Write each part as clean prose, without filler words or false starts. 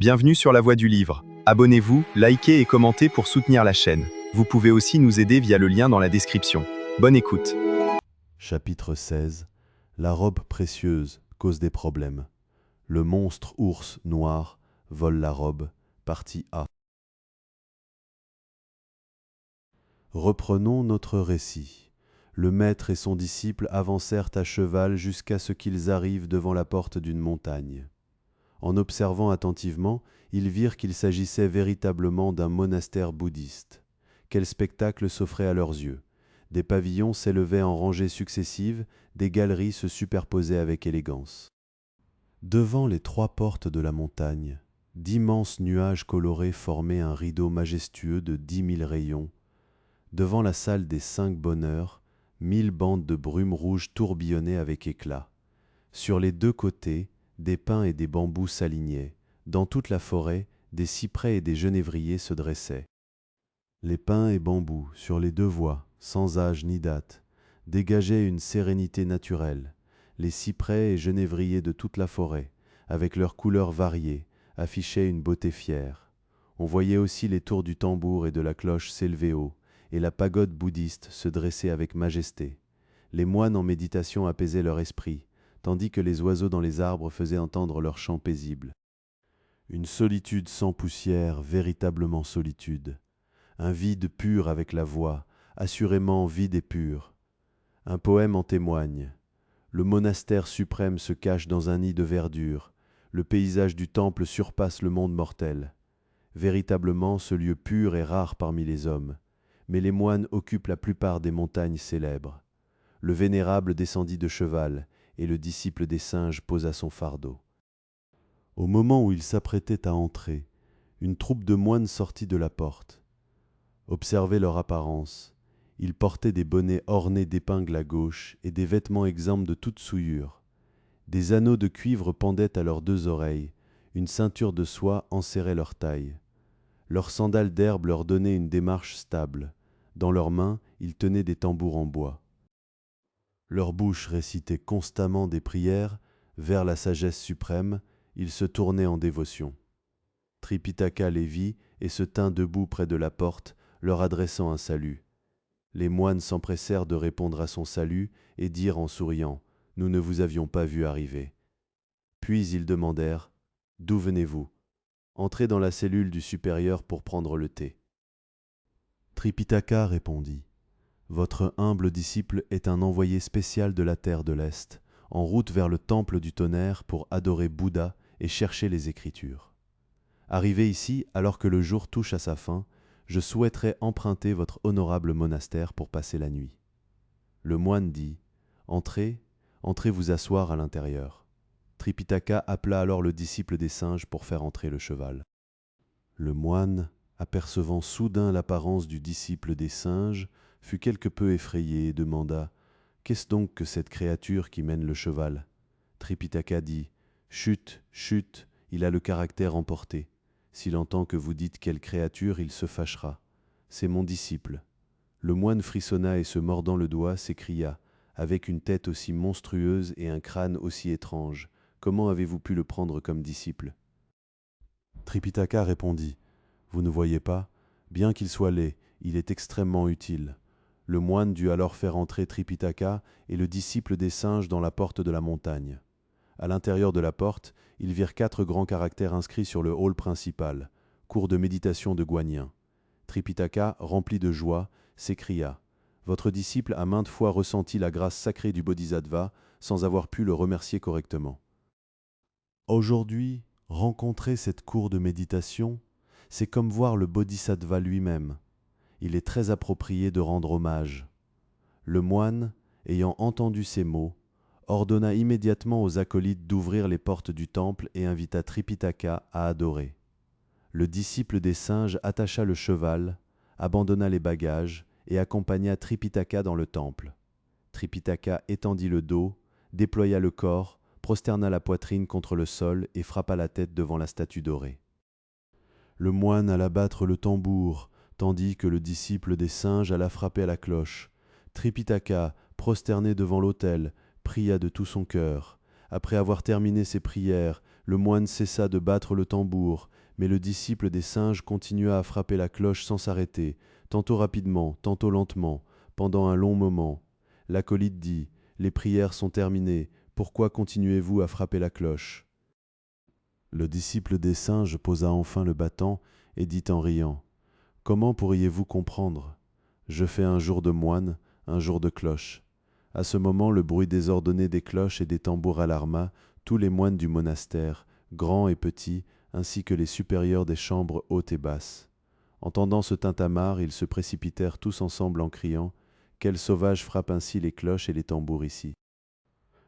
Bienvenue sur La Voix du Livre. Abonnez-vous, likez et commentez pour soutenir la chaîne. Vous pouvez aussi nous aider via le lien dans la description. Bonne écoute. Chapitre 16. La robe précieuse cause des problèmes. Le monstre ours noir vole la robe. Partie A. Reprenons notre récit. Le maître et son disciple avancèrent à cheval jusqu'à ce qu'ils arrivent devant la porte d'une montagne. En observant attentivement, ils virent qu'il s'agissait véritablement d'un monastère bouddhiste. Quel spectacle s'offrait à leurs yeux! Des pavillons s'élevaient en rangées successives, des galeries se superposaient avec élégance. Devant les 3 portes de la montagne, d'immenses nuages colorés formaient un rideau majestueux de 10 000 rayons. Devant la salle des 5 bonheurs, 1000 bandes de brume rouge tourbillonnaient avec éclat. Sur les 2 côtés, des pins et des bambous s'alignaient. Dans toute la forêt, des cyprès et des genévriers se dressaient. Les pins et bambous, sur les 2 voies, sans âge ni date, dégageaient une sérénité naturelle. Les cyprès et genévriers de toute la forêt, avec leurs couleurs variées, affichaient une beauté fière. On voyait aussi les tours du tambour et de la cloche s'élever haut, et la pagode bouddhiste se dresser avec majesté. Les moines en méditation apaisaient leur esprit, tandis que les oiseaux dans les arbres faisaient entendre leur chant paisible. Une solitude sans poussière, véritablement solitude. Un vide pur avec la voix, assurément vide et pur. Un poème en témoigne. Le monastère suprême se cache dans un nid de verdure. Le paysage du temple surpasse le monde mortel. Véritablement, ce lieu pur est rare parmi les hommes. Mais les moines occupent la plupart des montagnes célèbres. Le vénérable descendit de cheval, et le disciple des singes posa son fardeau. Au moment où il s'apprêtait à entrer, une troupe de moines sortit de la porte. Observez leur apparence. Ils portaient des bonnets ornés d'épingles à gauche et des vêtements exempts de toute souillure. Des anneaux de cuivre pendaient à leurs 2 oreilles, une ceinture de soie enserrait leur taille. Leurs sandales d'herbe leur donnaient une démarche stable. Dans leurs mains, ils tenaient des tambours en bois. Leur bouche récitait constamment des prières vers la sagesse suprême, ils se tournaient en dévotion. Tripitaka les vit et se tint debout près de la porte, leur adressant un salut. Les moines s'empressèrent de répondre à son salut et dirent en souriant « Nous ne vous avions pas vu arriver ». Puis ils demandèrent « D'où venez-vous » Entrez dans la cellule du supérieur pour prendre le thé. Tripitaka répondit « Votre humble disciple est un envoyé spécial de la terre de l'Est, en route vers le temple du tonnerre pour adorer Bouddha et chercher les Écritures. Arrivé ici, alors que le jour touche à sa fin, je souhaiterais emprunter votre honorable monastère pour passer la nuit. » Le moine dit « Entrez, entrez vous asseoir à l'intérieur. » Tripitaka appela alors le disciple des singes pour faire entrer le cheval. Le moine, apercevant soudain l'apparence du disciple des singes, fut quelque peu effrayé et demanda « Qu'est-ce donc que cette créature qui mène le cheval ?» Tripitaka dit « Chut, chut, il a le caractère emporté. S'il entend que vous dites quelle créature, il se fâchera. C'est mon disciple. » Le moine frissonna et se mordant le doigt, s'écria « Avec une tête aussi monstrueuse et un crâne aussi étrange, comment avez-vous pu le prendre comme disciple ?» Tripitaka répondit « Vous ne voyez pas, bien qu'il soit laid, il est extrêmement utile. » Le moine dut alors faire entrer Tripitaka et le disciple des singes dans la porte de la montagne. À l'intérieur de la porte, ils virent 4 grands caractères inscrits sur le hall principal, « Cours de méditation de Guanyin ». Tripitaka, rempli de joie, s'écria « Votre disciple a maintes fois ressenti la grâce sacrée du Bodhisattva sans avoir pu le remercier correctement. Aujourd'hui, rencontrer cette cour de méditation, c'est comme voir le Bodhisattva lui-même. Il est très approprié de rendre hommage. » Le moine, ayant entendu ces mots, ordonna immédiatement aux acolytes d'ouvrir les portes du temple et invita Tripitaka à adorer. Le disciple des singes attacha le cheval, abandonna les bagages et accompagna Tripitaka dans le temple. Tripitaka étendit le dos, déploya le corps, prosterna la poitrine contre le sol et frappa la tête devant la statue dorée. Le moine alla battre le tambour, tandis que le disciple des singes alla frapper à la cloche. Tripitaka, prosterné devant l'autel, pria de tout son cœur. Après avoir terminé ses prières, Le moine cessa de battre le tambour, mais le disciple des singes continua à frapper la cloche sans s'arrêter, tantôt rapidement, tantôt lentement, pendant un long moment. L'acolyte dit : « Les prières sont terminées, pourquoi continuez-vous à frapper la cloche ?» Le disciple des singes posa enfin le battant et dit en riant : « Comment pourriez-vous comprendre ? Je fais un jour de moine, un jour de cloche. » À ce moment, le bruit désordonné des cloches et des tambours alarma tous les moines du monastère, grands et petits, ainsi que les supérieurs des chambres hautes et basses. Entendant ce tintamarre, ils se précipitèrent tous ensemble en criant : « Quel sauvage frappe ainsi les cloches et les tambours ici ?»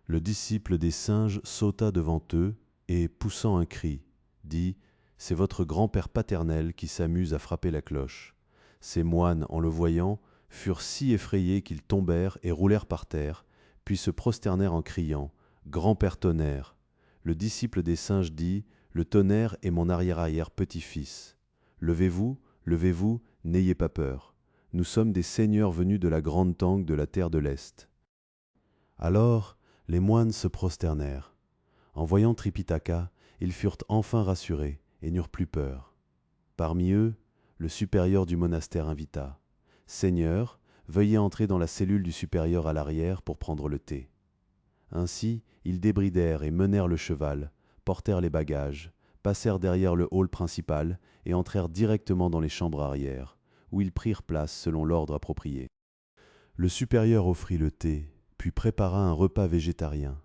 Le disciple des singes sauta devant eux et, poussant un cri, dit : « C'est votre grand-père paternel qui s'amuse à frapper la cloche. » Ces moines, en le voyant, furent si effrayés qu'ils tombèrent et roulèrent par terre, puis se prosternèrent en criant : « Grand-père tonnerre !» Le disciple des singes dit : « Le tonnerre est mon arrière-arrière-petit-fils. Levez-vous, levez-vous, n'ayez pas peur. Nous sommes des seigneurs venus de la grande Tangue de la terre de l'Est. » Alors, les moines se prosternèrent. En voyant Tripitaka, ils furent enfin rassurés et n'eurent plus peur. Parmi eux, le supérieur du monastère invita : « Seigneur, veuillez entrer dans la cellule du supérieur à l'arrière pour prendre le thé. » Ainsi, ils débridèrent et menèrent le cheval, portèrent les bagages, passèrent derrière le hall principal et entrèrent directement dans les chambres arrière, où ils prirent place selon l'ordre approprié. Le supérieur offrit le thé, puis prépara un repas végétarien.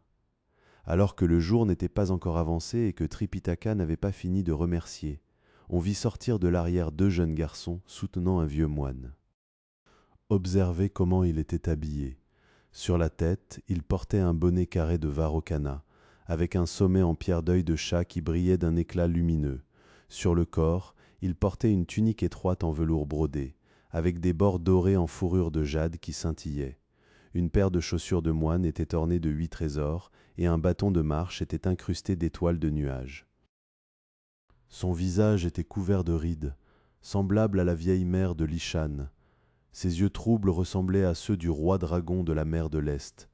Alors que le jour n'était pas encore avancé et que Tripitaka n'avait pas fini de remercier, on vit sortir de l'arrière 2 jeunes garçons soutenant un vieux moine. Observez comment il était habillé. Sur la tête, il portait un bonnet carré de Varokana, avec un sommet en pierre d'œil de chat qui brillait d'un éclat lumineux. Sur le corps, il portait une tunique étroite en velours brodé, avec des bords dorés en fourrure de jade qui scintillaient. Une paire de chaussures de moine était ornée de 8 trésors, et un bâton de marche était incrusté d'étoiles de nuages. Son visage était couvert de rides, semblable à la vieille mère de Lishan. Ses yeux troubles ressemblaient à ceux du roi dragon de la mer de l'Est.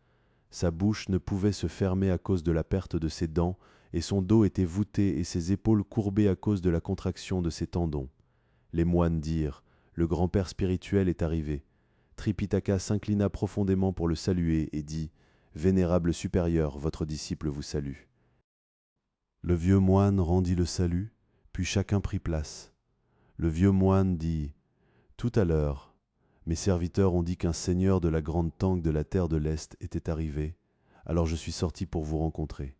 Sa bouche ne pouvait se fermer à cause de la perte de ses dents, et son dos était voûté et ses épaules courbées à cause de la contraction de ses tendons. Les moines dirent : « Le grand-père spirituel est arrivé. » Tripitaka s'inclina profondément pour le saluer et dit : « Vénérable supérieur, votre disciple vous salue. » Le vieux moine rendit le salut, puis chacun prit place. Le vieux moine dit : « Tout à l'heure, mes serviteurs ont dit qu'un seigneur de la grande Tangue de la terre de l'Est était arrivé, alors je suis sorti pour vous rencontrer. »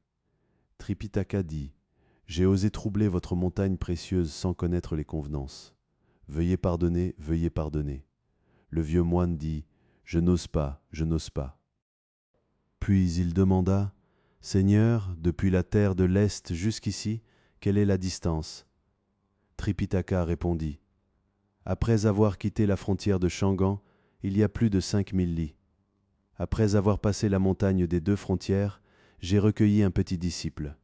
Tripitaka dit : « J'ai osé troubler votre montagne précieuse sans connaître les convenances. Veuillez pardonner, veuillez pardonner. » Le vieux moine dit : « Je n'ose pas, je n'ose pas. » Puis il demanda : « Seigneur, depuis la terre de l'Est jusqu'ici, quelle est la distance ?» Tripitaka répondit : « Après avoir quitté la frontière de Shangan, il y a plus de 5000 lis. Après avoir passé la montagne des 2 frontières, j'ai recueilli un petit disciple.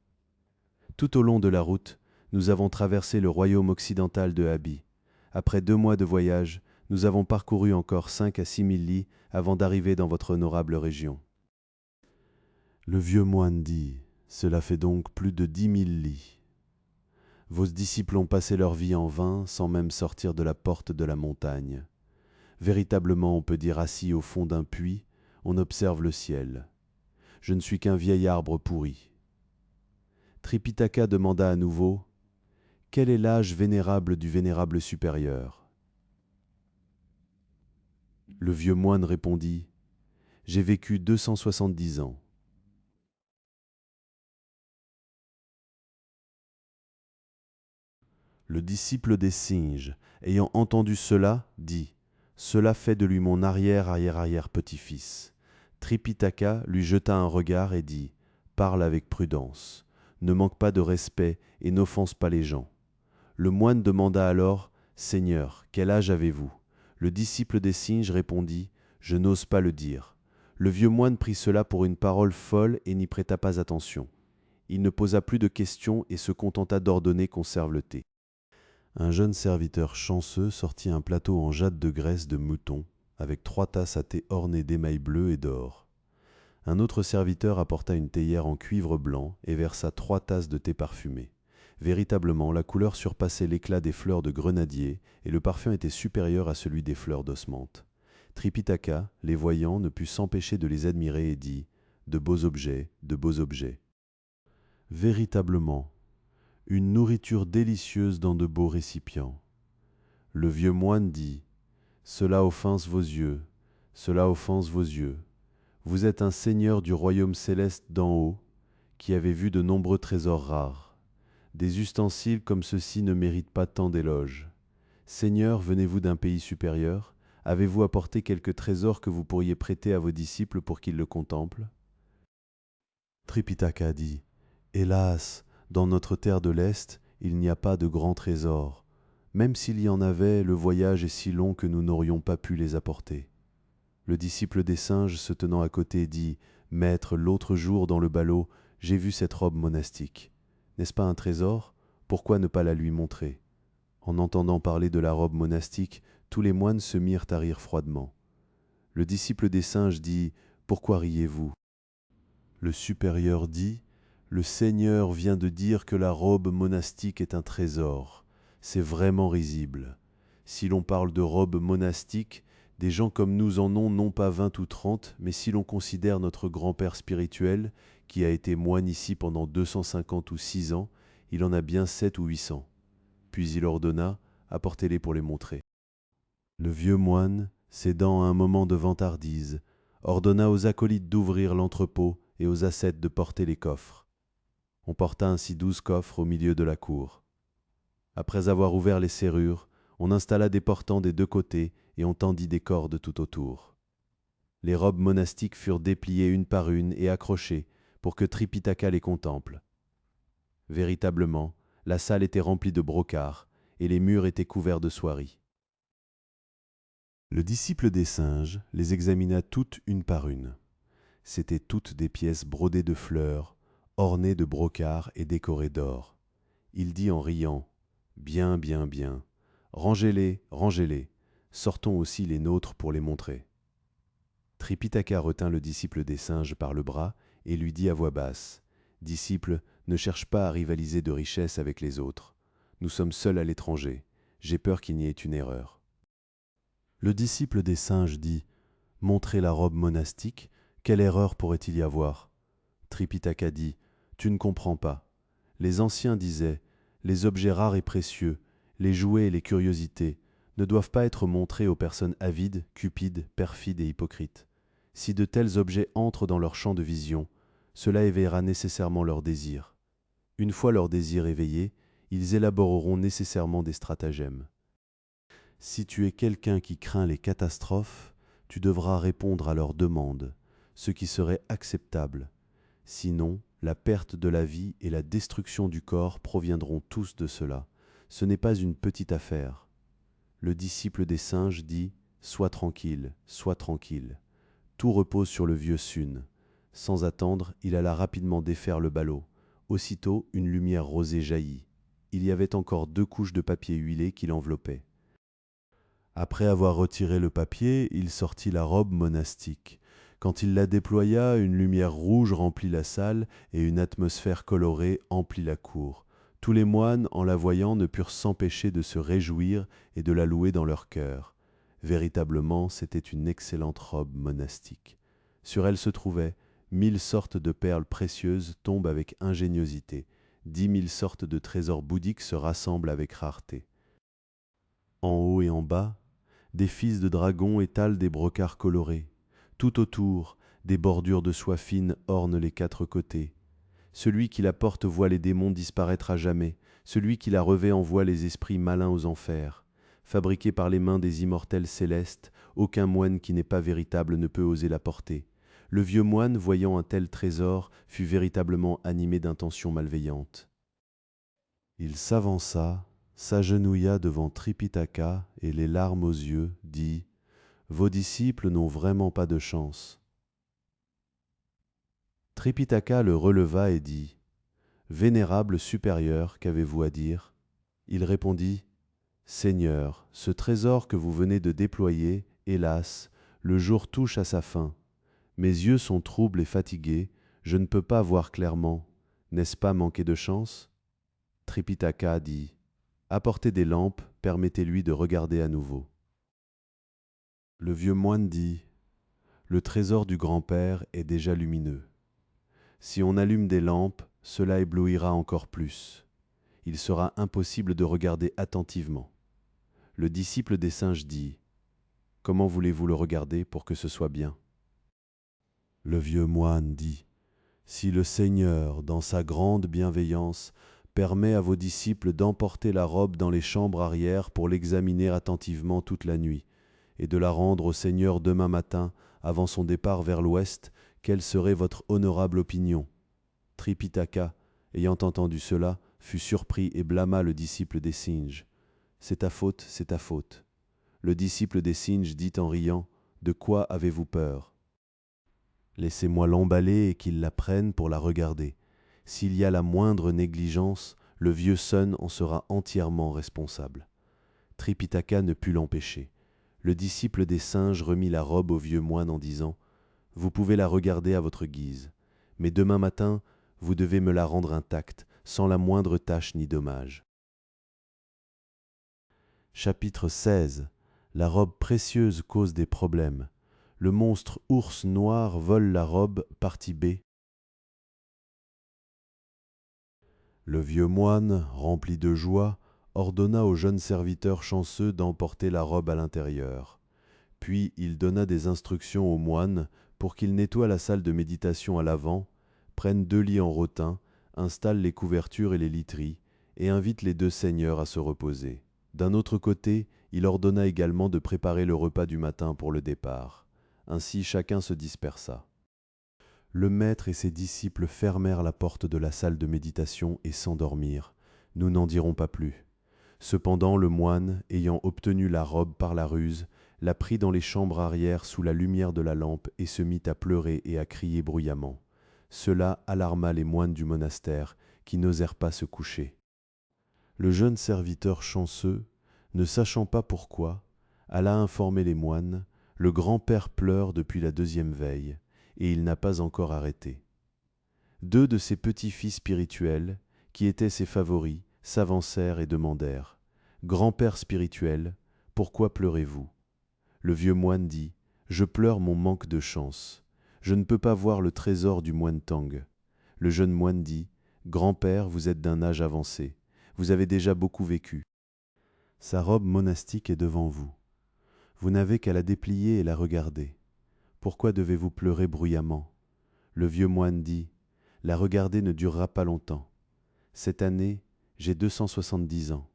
Tout au long de la route, nous avons traversé le royaume occidental de Habi. Après 2 mois de voyage, nous avons parcouru encore 5 à 6 000 lis avant d'arriver dans votre honorable région. » Le vieux moine dit : « Cela fait donc plus de 10 000 lis. Vos disciples ont passé leur vie en vain sans même sortir de la porte de la montagne. Véritablement, on peut dire assis au fond d'un puits, on observe le ciel. Je ne suis qu'un vieil arbre pourri. » Tripitaka demanda à nouveau : « Quel est l'âge vénérable du vénérable supérieur ?» Le vieux moine répondit : « J'ai vécu 270 ans. » Le disciple des singes, ayant entendu cela, dit : « Cela fait de lui mon arrière-arrière-arrière-petit-fils. » Tripitaka lui jeta un regard et dit : « Parle avec prudence. Ne manque pas de respect et n'offense pas les gens. » Le moine demanda alors : « Seigneur, quel âge avez-vous » Le disciple des singes répondit : « Je n'ose pas le dire. » Le vieux moine prit cela pour une parole folle et n'y prêta pas attention. Il ne posa plus de questions et se contenta d'ordonner qu'on serve le thé. Un jeune serviteur chanceux sortit un plateau en jade de graisse de mouton, avec 3 tasses à thé ornées d'émail bleu et d'or. Un autre serviteur apporta une théière en cuivre blanc et versa 3 tasses de thé parfumé. Véritablement, la couleur surpassait l'éclat des fleurs de grenadier et le parfum était supérieur à celui des fleurs d'osmante. Tripitaka, les voyant, ne put s'empêcher de les admirer et dit « De beaux objets, de beaux objets. » Véritablement, une nourriture délicieuse dans de beaux récipients. Le vieux moine dit « Cela offense vos yeux, cela offense vos yeux. Vous êtes un seigneur du royaume céleste d'en haut, qui avez vu de nombreux trésors rares. Des ustensiles comme ceux-ci ne méritent pas tant d'éloges. Seigneur, venez-vous d'un pays supérieur? Avez-vous apporté quelques trésors que vous pourriez prêter à vos disciples pour qu'ils le contemplent? Tripitaka dit « Hélas, dans notre terre de l'Est, il n'y a pas de grands trésors. Même s'il y en avait, le voyage est si long que nous n'aurions pas pu les apporter. » Le disciple des singes, se tenant à côté, dit « Maître, l'autre jour dans le ballot, j'ai vu cette robe monastique. N'est-ce pas un trésor? Pourquoi ne pas la lui montrer ?» En entendant parler de la robe monastique, tous les moines se mirent à rire froidement. Le disciple des singes dit « Pourquoi riez-vous » Le supérieur dit « Le Seigneur vient de dire que la robe monastique est un trésor. C'est vraiment risible. Si l'on parle de robe monastique, des gens comme nous en ont non pas 20 ou 30, mais si l'on considère notre grand-père spirituel, qui a été moine ici pendant 250 ou 6 ans, il en a bien 7 ou 800. » Puis il ordonna « Apportez-les pour les montrer. » Le vieux moine, cédant à un moment de vantardise, ordonna aux acolytes d'ouvrir l'entrepôt et aux ascètes de porter les coffres. On porta ainsi 12 coffres au milieu de la cour. Après avoir ouvert les serrures, on installa des portants des 2 côtés et on tendit des cordes tout autour. Les robes monastiques furent dépliées une par une et accrochées pour que Tripitaka les contemple. Véritablement, la salle était remplie de brocarts et les murs étaient couverts de soieries. Le disciple des singes les examina toutes une par une. C'étaient toutes des pièces brodées de fleurs, ornées de brocarts et décorées d'or. Il dit en riant « Bien, bien, bien. Rangez-les, rangez-les. Sortons aussi les nôtres pour les montrer. » Tripitaka retint le disciple des singes par le bras et lui dit à voix basse « Disciple, ne cherche pas à rivaliser de richesse avec les autres. Nous sommes seuls à l'étranger. J'ai peur qu'il n'y ait une erreur. » Le disciple des singes dit « Montrez la robe monastique, quelle erreur pourrait-il y avoir ?» Tripitaka dit « Tu ne comprends pas. Les anciens disaient « Les objets rares et précieux, les jouets et les curiosités ne doivent pas être montrés aux personnes avides, cupides, perfides et hypocrites. Si de tels objets entrent dans leur champ de vision, cela éveillera nécessairement leur désir. Une fois leur désir éveillé, ils élaboreront nécessairement des stratagèmes. Si tu es quelqu'un qui craint les catastrophes, tu devras répondre à leurs demandes, ce qui serait acceptable. Sinon, la perte de la vie et la destruction du corps proviendront tous de cela. Ce n'est pas une petite affaire. » Le disciple des singes dit « Sois tranquille, sois tranquille. » Tout repose sur le vieux Sun. Sans attendre, il alla rapidement défaire le ballot. Aussitôt, une lumière rosée jaillit. Il y avait encore 2 couches de papier huilé qui l'enveloppaient. Après avoir retiré le papier, il sortit la robe monastique. Quand il la déploya, une lumière rouge remplit la salle et une atmosphère colorée emplit la cour. Tous les moines, en la voyant, ne purent s'empêcher de se réjouir et de la louer dans leur cœur. Véritablement, c'était une excellente robe monastique. Sur elle se trouvaient 1000 sortes de perles précieuses tombent avec ingéniosité. 10 000 sortes de trésors bouddhiques se rassemblent avec rareté. En haut et en bas, des fils de dragons étalent des brocarts colorés. Tout autour, des bordures de soie fine ornent les 4 côtés. Celui qui la porte voit les démons disparaître à jamais. Celui qui la revêt envoie les esprits malins aux enfers. Fabriquée par les mains des immortels célestes, aucun moine qui n'est pas véritable ne peut oser la porter. Le vieux moine, voyant un tel trésor, fut véritablement animé d'intentions malveillantes. Il s'avança, s'agenouilla devant Tripitaka et les larmes aux yeux, dit « Vos disciples n'ont vraiment pas de chance. » Tripitaka le releva et dit « Vénérable supérieur, qu'avez-vous à dire ?» Il répondit « Seigneur, ce trésor que vous venez de déployer, hélas, le jour touche à sa fin. Mes yeux sont troubles et fatigués, je ne peux pas voir clairement. N'est-ce pas manquer de chance? Tripitaka dit: Apportez des lampes, permettez-lui de regarder à nouveau. Le vieux moine dit: Le trésor du grand-père est déjà lumineux. Si on allume des lampes, cela éblouira encore plus. Il sera impossible de regarder attentivement. Le disciple des singes dit: Comment voulez-vous le regarder pour que ce soit bien? Le vieux moine dit: Si le Seigneur, dans sa grande bienveillance, permet à vos disciples d'emporter la robe dans les chambres arrière pour l'examiner attentivement toute la nuit, et de la rendre au Seigneur demain matin, avant son départ vers l'ouest, quelle serait votre honorable opinion? Tripitaka, ayant entendu cela, fut surpris et blâma le disciple des singes. C'est ta faute, c'est ta faute. Le disciple des singes dit en riant: De quoi avez-vous peur? Laissez-moi l'emballer et qu'il la prenne pour la regarder. S'il y a la moindre négligence, le vieux Sun en sera entièrement responsable. Tripitaka ne put l'empêcher. Le disciple des singes remit la robe au vieux moine en disant: Vous pouvez la regarder à votre guise, mais demain matin, vous devez me la rendre intacte, sans la moindre tache ni dommage. Chapitre 16. La robe précieuse cause des problèmes. Le monstre ours noir vole la robe, partie B. Le vieux moine, rempli de joie, ordonna au jeune serviteur chanceux d'emporter la robe à l'intérieur. Puis il donna des instructions au moine pour qu'il nettoie la salle de méditation à l'avant, prenne 2 lits en rotin, installe les couvertures et les literies, et invite les 2 seigneurs à se reposer. D'un autre côté, il ordonna également de préparer le repas du matin pour le départ. Ainsi chacun se dispersa. Le maître et ses disciples fermèrent la porte de la salle de méditation et s'endormirent. Nous n'en dirons pas plus. Cependant le moine, ayant obtenu la robe par la ruse, la prit dans les chambres arrière sous la lumière de la lampe et se mit à pleurer et à crier bruyamment. Cela alarma les moines du monastère, qui n'osèrent pas se coucher. Le jeune serviteur chanceux, ne sachant pas pourquoi, alla informer les moines: Le grand-père pleure depuis la 2e veille, et il n'a pas encore arrêté. 2 de ses petits-fils spirituels, qui étaient ses favoris, s'avancèrent et demandèrent: Grand-père spirituel, pourquoi pleurez-vous? Le vieux moine dit: Je pleure mon manque de chance. Je ne peux pas voir le trésor du moine Tang. Le jeune moine dit: Grand-père, vous êtes d'un âge avancé. Vous avez déjà beaucoup vécu. Sa robe monastique est devant vous. Vous n'avez qu'à la déplier et la regarder. Pourquoi devez-vous pleurer bruyamment? Le vieux moine dit: La regarder ne durera pas longtemps. Cette année, j'ai 270 ans.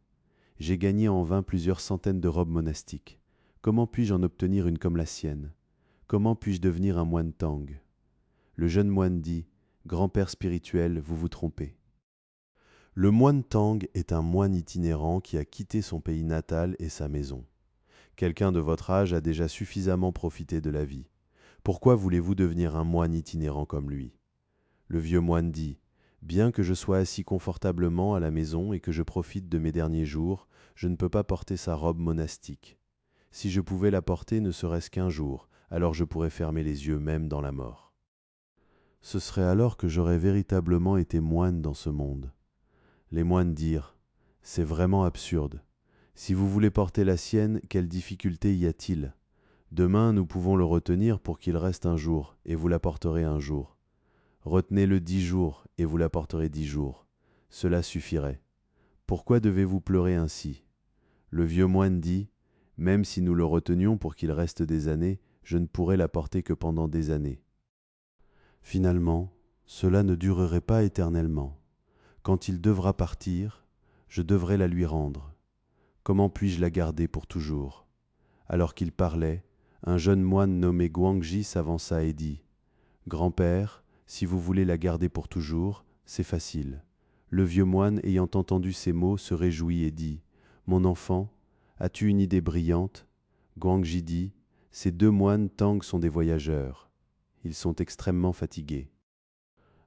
J'ai gagné en vain plusieurs centaines de robes monastiques. Comment puis-je en obtenir une comme la sienne? Comment puis-je devenir un moine Tang? Le jeune moine dit: Grand-père spirituel, vous vous trompez. Le moine Tang est un moine itinérant qui a quitté son pays natal et sa maison. Quelqu'un de votre âge a déjà suffisamment profité de la vie. Pourquoi voulez-vous devenir un moine itinérant comme lui? Le vieux moine dit: Bien que je sois assis confortablement à la maison et que je profite de mes derniers jours, je ne peux pas porter sa robe monastique. Si je pouvais la porter ne serait-ce qu'un jour, alors je pourrais fermer les yeux même dans la mort. Ce serait alors que j'aurais véritablement été moine dans ce monde. Les moines dirent: C'est vraiment absurde. Si vous voulez porter la sienne, quelle difficulté y a-t-il? Demain, nous pouvons le retenir pour qu'il reste un jour, et vous la porterez un jour. Retenez-le 10 jours, et vous la porterez 10 jours. Cela suffirait. Pourquoi devez-vous pleurer ainsi? Le vieux moine dit: Même si nous le retenions pour qu'il reste des années, je ne pourrais la porter que pendant des années. Finalement, cela ne durerait pas éternellement. Quand il devra partir, je devrai la lui rendre. Comment puis-je la garder pour toujours? Alors qu'il parlait, un jeune moine nommé Guangji s'avança et dit: Grand-père, si vous voulez la garder pour toujours, c'est facile. Le vieux moine, ayant entendu ces mots, se réjouit et dit: Mon enfant, as-tu une idée brillante? Guangji dit: Ces 2 moines Tang sont des voyageurs. Ils sont extrêmement fatigués.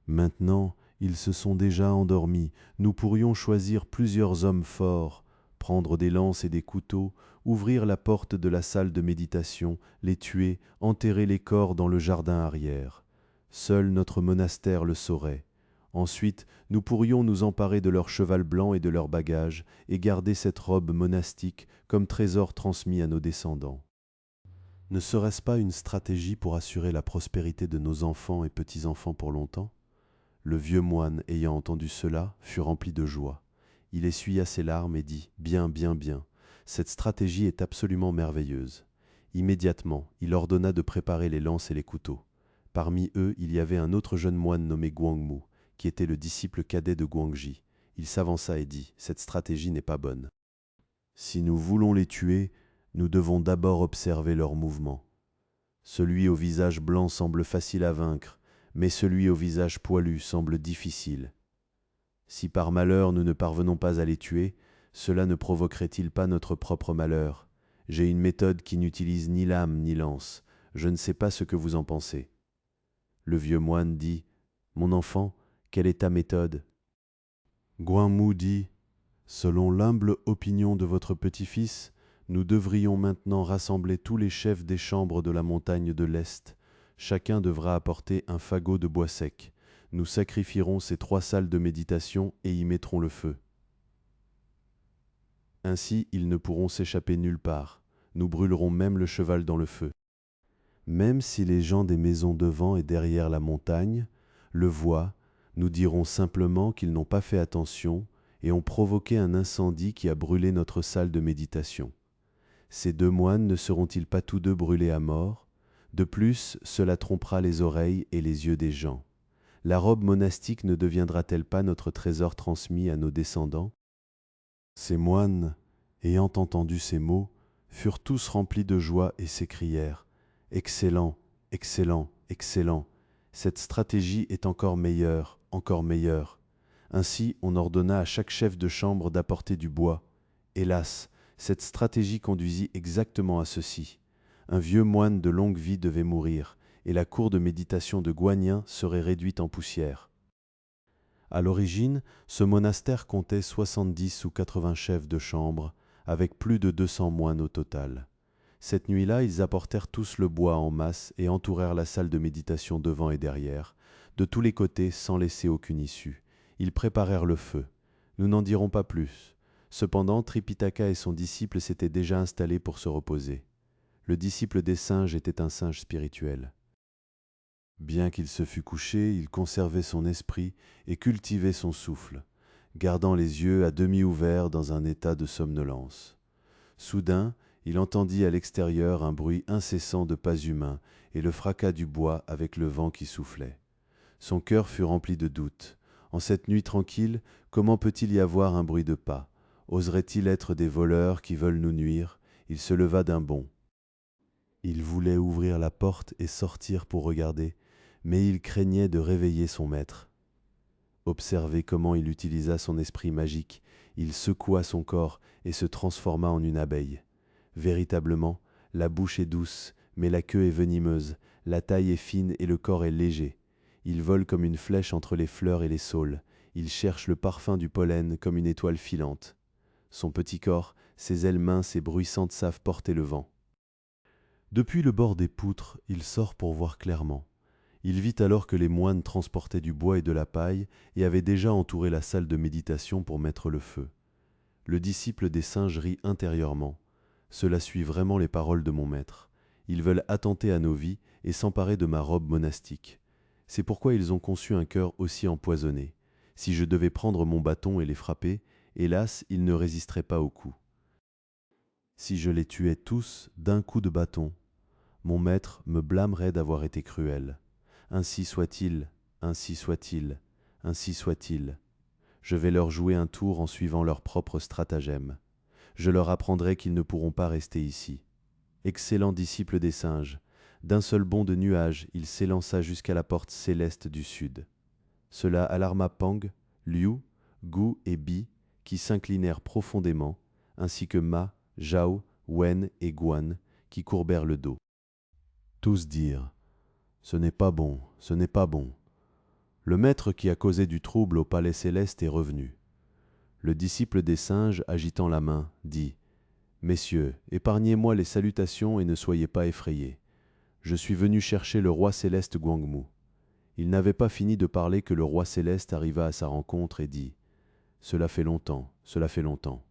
Maintenant, ils se sont déjà endormis. Nous pourrions choisir plusieurs hommes forts, prendre des lances et des couteaux, ouvrir la porte de la salle de méditation, les tuer, enterrer les corps dans le jardin arrière. Seul notre monastère le saurait. Ensuite, nous pourrions nous emparer de leur cheval blanc et de leurs bagages, et garder cette robe monastique comme trésor transmis à nos descendants. Ne serait-ce pas une stratégie pour assurer la prospérité de nos enfants et petits-enfants pour longtemps ? Le vieux moine, ayant entendu cela, fut rempli de joie. Il essuya ses larmes et dit « Bien, bien, bien, cette stratégie est absolument merveilleuse. » Immédiatement, il ordonna de préparer les lances et les couteaux. Parmi eux, il y avait un autre jeune moine nommé Guangmu, qui était le disciple cadet de Guangji. Il s'avança et dit « Cette stratégie n'est pas bonne. Si nous voulons les tuer, nous devons d'abord observer leurs mouvements. Celui au visage blanc semble facile à vaincre, mais celui au visage poilu semble difficile. Si par malheur nous ne parvenons pas à les tuer, cela ne provoquerait-il pas notre propre malheur ? J'ai une méthode qui n'utilise ni lame ni lance. Je ne sais pas ce que vous en pensez. » Le vieux moine dit « Mon enfant, quelle est ta méthode ?» Guangmu dit « Selon l'humble opinion de votre petit-fils, nous devrions maintenant rassembler tous les chefs des chambres de la montagne de l'Est. Chacun devra apporter un fagot de bois sec. Nous sacrifierons ces 3 salles de méditation et y mettrons le feu. Ainsi, ils ne pourront s'échapper nulle part. Nous brûlerons même le cheval dans le feu. Même si les gens des maisons devant et derrière la montagne le voient, nous dirons simplement qu'ils n'ont pas fait attention et ont provoqué un incendie qui a brûlé notre salle de méditation. Ces 2 moines ne seront-ils pas tous 2 brûlés à mort ? De plus, cela trompera les oreilles et les yeux des gens. La robe monastique ne deviendra-t-elle pas notre trésor transmis à nos descendants ? Ces moines, ayant entendu ces mots, furent tous remplis de joie et s'écrièrent « Excellent, excellent, excellent! Cette stratégie est encore meilleure, encore meilleure. » Ainsi, on ordonna à chaque chef de chambre d'apporter du bois. Hélas, cette stratégie conduisit exactement à ceci. Un vieux moine de longue vie devait mourir, et la cour de méditation de Guanyin serait réduite en poussière. À l'origine, ce monastère comptait 70 ou 80 chefs de chambre, avec plus de 200 moines au total. Cette nuit-là, ils apportèrent tous le bois en masse et entourèrent la salle de méditation devant et derrière, de tous les côtés sans laisser aucune issue. Ils préparèrent le feu. Nous n'en dirons pas plus. Cependant, Tripitaka et son disciple s'étaient déjà installés pour se reposer. Le disciple des singes était un singe spirituel. Bien qu'il se fût couché, il conservait son esprit et cultivait son souffle, gardant les yeux à demi ouverts dans un état de somnolence. Soudain, il entendit à l'extérieur un bruit incessant de pas humains et le fracas du bois avec le vent qui soufflait. Son cœur fut rempli de doutes. En cette nuit tranquille, comment peut-il y avoir un bruit de pas ? Oserait-il être des voleurs qui veulent nous nuire ? Il se leva d'un bond. Il voulait ouvrir la porte et sortir pour regarder, mais il craignait de réveiller son maître. Observez comment il utilisa son esprit magique. Il secoua son corps et se transforma en une abeille. Véritablement, la bouche est douce, mais la queue est venimeuse, la taille est fine et le corps est léger. Il vole comme une flèche entre les fleurs et les saules. Il cherche le parfum du pollen comme une étoile filante. Son petit corps, ses ailes minces et bruissantes savent porter le vent. Depuis le bord des poutres, il sort pour voir clairement. Il vit alors que les moines transportaient du bois et de la paille et avaient déjà entouré la salle de méditation pour mettre le feu. Le disciple des singes rit intérieurement. Cela suit vraiment les paroles de mon maître. Ils veulent attenter à nos vies et s'emparer de ma robe monastique. C'est pourquoi ils ont conçu un cœur aussi empoisonné. Si je devais prendre mon bâton et les frapper, hélas, ils ne résisteraient pas au coup. Si je les tuais tous d'un coup de bâton, mon maître me blâmerait d'avoir été cruel. Ainsi soit-il, ainsi soit-il, ainsi soit-il. Je vais leur jouer un tour en suivant leur propre stratagème. Je leur apprendrai qu'ils ne pourront pas rester ici. Excellent disciple des singes, d'un seul bond de nuage, il s'élança jusqu'à la porte céleste du sud. Cela alarma Pang, Liu, Gu et Bi, qui s'inclinèrent profondément, ainsi que Ma, Zhao, Wen et Guan, qui courbèrent le dos. Tous dirent « Ce n'est pas bon, ce n'est pas bon. Le maître qui a causé du trouble au palais céleste est revenu. Le disciple des singes, agitant la main, dit « Messieurs, épargnez-moi les salutations et ne soyez pas effrayés. Je suis venu chercher le roi céleste Guangmu. » Il n'avait pas fini de parler que le roi céleste arriva à sa rencontre et dit « Cela fait longtemps, cela fait longtemps. »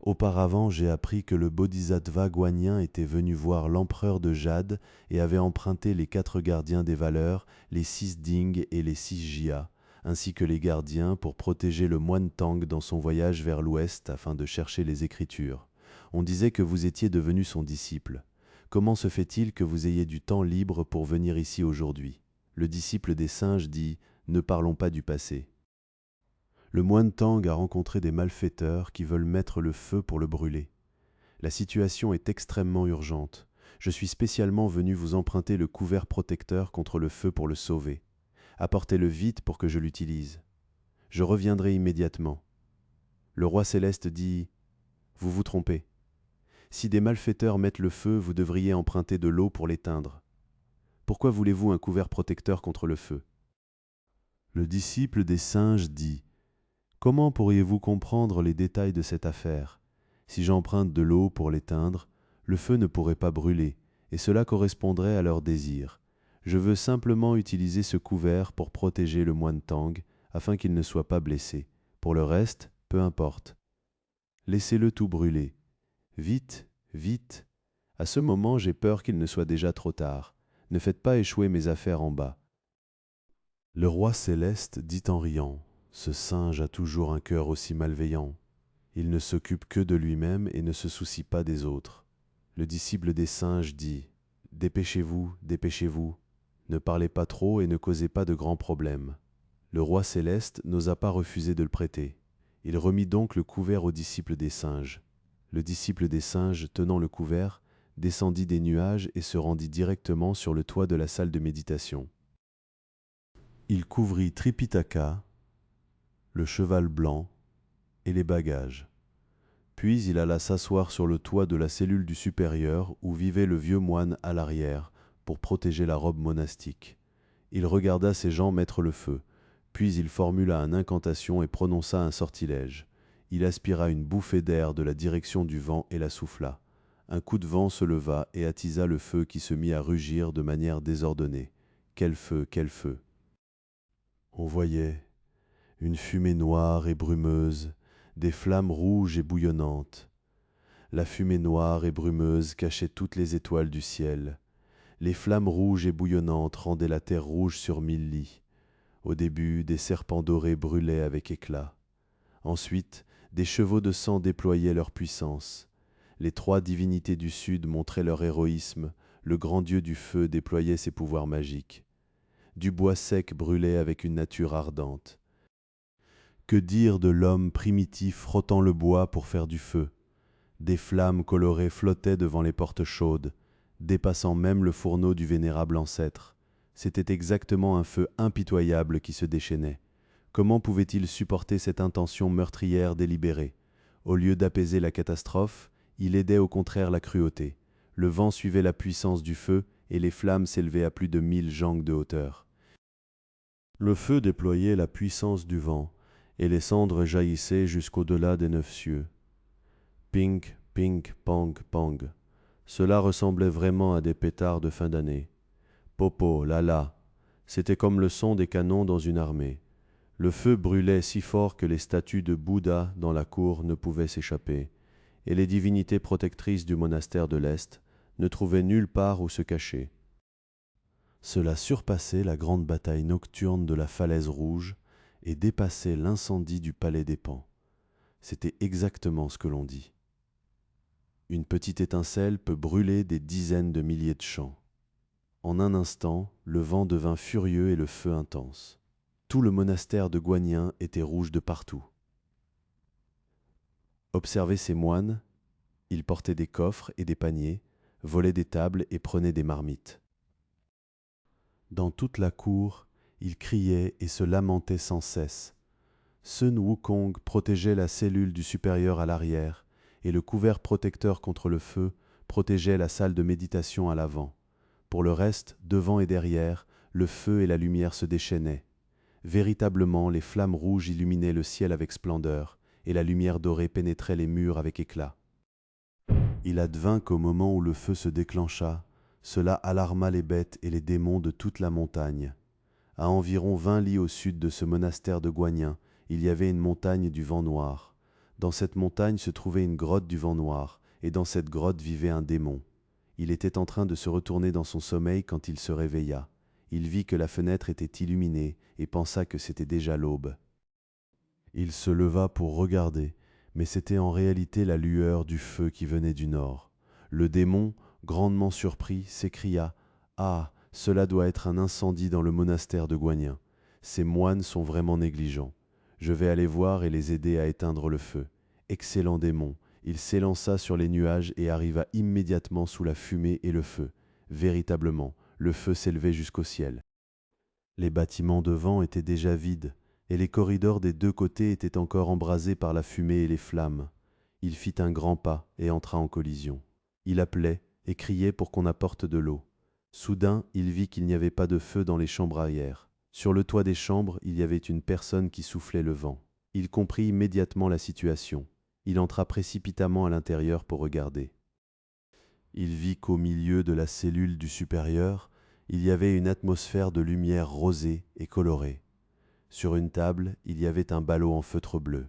Auparavant, j'ai appris que le bodhisattva guanyin était venu voir l'empereur de Jade et avait emprunté les 4 gardiens des valeurs, les 6 Ding et les 6 Jia, ainsi que les gardiens pour protéger le moine Tang dans son voyage vers l'ouest afin de chercher les Écritures. On disait que vous étiez devenu son disciple. Comment se fait-il que vous ayez du temps libre pour venir ici aujourd'hui ? Le disciple des singes dit « Ne parlons pas du passé ». Le moine Tang a rencontré des malfaiteurs qui veulent mettre le feu pour le brûler. La situation est extrêmement urgente. Je suis spécialement venu vous emprunter le couvert protecteur contre le feu pour le sauver. Apportez-le vite pour que je l'utilise. Je reviendrai immédiatement. Le roi céleste dit « Vous vous trompez. Si des malfaiteurs mettent le feu, vous devriez emprunter de l'eau pour l'éteindre. Pourquoi voulez-vous un couvert protecteur contre le feu ?» Le disciple des singes dit « Comment pourriez-vous comprendre les détails de cette affaire ? Si j'emprunte de l'eau pour l'éteindre, le feu ne pourrait pas brûler, et cela correspondrait à leur désir. Je veux simplement utiliser ce couvert pour protéger le moine Tang, afin qu'il ne soit pas blessé. Pour le reste, peu importe. Laissez-le tout brûler. Vite, vite. À ce moment, j'ai peur qu'il ne soit déjà trop tard. Ne faites pas échouer mes affaires en bas. » Le roi céleste dit en riant « Ce singe a toujours un cœur aussi malveillant. Il ne s'occupe que de lui-même et ne se soucie pas des autres. » Le disciple des singes dit « Dépêchez-vous, dépêchez-vous. Ne parlez pas trop et ne causez pas de grands problèmes. » Le roi céleste n'osa pas refuser de le prêter. Il remit donc le couvert au disciple des singes. Le disciple des singes, tenant le couvert, descendit des nuages et se rendit directement sur le toit de la salle de méditation. Il couvrit Tripitaka, le cheval blanc et les bagages. Puis il alla s'asseoir sur le toit de la cellule du supérieur où vivait le vieux moine à l'arrière pour protéger la robe monastique. Il regarda ses gens mettre le feu, puis il formula une incantation et prononça un sortilège. Il aspira une bouffée d'air de la direction du vent et la souffla. Un coup de vent se leva et attisa le feu qui se mit à rugir de manière désordonnée. Quel feu, quel feu! On voyait une fumée noire et brumeuse, des flammes rouges et bouillonnantes. La fumée noire et brumeuse cachait toutes les étoiles du ciel. Les flammes rouges et bouillonnantes rendaient la terre rouge sur 1000 lits. Au début, des serpents dorés brûlaient avec éclat. Ensuite, des chevaux de sang déployaient leur puissance. Les 3 divinités du Sud montraient leur héroïsme, le grand dieu du feu déployait ses pouvoirs magiques. Du bois sec brûlait avec une nature ardente. Que dire de l'homme primitif frottant le bois pour faire du feu? Des flammes colorées flottaient devant les portes chaudes, dépassant même le fourneau du vénérable ancêtre. C'était exactement un feu impitoyable qui se déchaînait. Comment pouvait-il supporter cette intention meurtrière délibérée? Au lieu d'apaiser la catastrophe, il aidait au contraire la cruauté. Le vent suivait la puissance du feu et les flammes s'élevaient à plus de 1000 jangdes de hauteur. Le feu déployait la puissance du vent, et les cendres jaillissaient jusqu'au-delà des 9 cieux. Pink, pink, pang, pang. Cela ressemblait vraiment à des pétards de fin d'année. Popo, lala. C'était comme le son des canons dans une armée. Le feu brûlait si fort que les statues de Bouddha dans la cour ne pouvaient s'échapper, et les divinités protectrices du monastère de l'Est ne trouvaient nulle part où se cacher. Cela surpassait la grande bataille nocturne de la falaise rouge et dépassait l'incendie du palais des Pans. C'était exactement ce que l'on dit. Une petite étincelle peut brûler des dizaines de milliers de champs. En un instant, le vent devint furieux et le feu intense. Tout le monastère de Guanyin était rouge de partout. Observez ces moines, ils portaient des coffres et des paniers, volaient des tables et prenaient des marmites. Dans toute la cour, ils criaient et se lamentaient sans cesse. Sun Wukong protégeait la cellule du supérieur à l'arrière, et le couvert protecteur contre le feu protégeait la salle de méditation à l'avant. Pour le reste, devant et derrière, le feu et la lumière se déchaînaient. Véritablement, les flammes rouges illuminaient le ciel avec splendeur, et la lumière dorée pénétrait les murs avec éclat. Il advint qu'au moment où le feu se déclencha, cela alarma les bêtes et les démons de toute la montagne. À environ 20 lis au sud de ce monastère de Guanyin, il y avait une montagne du vent noir. Dans cette montagne se trouvait une grotte du vent noir, et dans cette grotte vivait un démon. Il était en train de se retourner dans son sommeil quand il se réveilla. Il vit que la fenêtre était illuminée et pensa que c'était déjà l'aube. Il se leva pour regarder, mais c'était en réalité la lueur du feu qui venait du nord. Le démon, grandement surpris, s'écria « Ah, cela doit être un incendie dans le monastère de Guanyin. Ces moines sont vraiment négligents. Je vais aller voir et les aider à éteindre le feu. » Excellent démon, il s'élança sur les nuages et arriva immédiatement sous la fumée et le feu. Véritablement, le feu s'élevait jusqu'au ciel. Les bâtiments devant étaient déjà vides, et les corridors des deux côtés étaient encore embrasés par la fumée et les flammes. Il fit un grand pas et entra en collision. Il appelait et criait pour qu'on apporte de l'eau. Soudain, il vit qu'il n'y avait pas de feu dans les chambres arrière. Sur le toit des chambres, il y avait une personne qui soufflait le vent. Il comprit immédiatement la situation. Il entra précipitamment à l'intérieur pour regarder. Il vit qu'au milieu de la cellule du supérieur, il y avait une atmosphère de lumière rosée et colorée. Sur une table, il y avait un ballot en feutre bleu.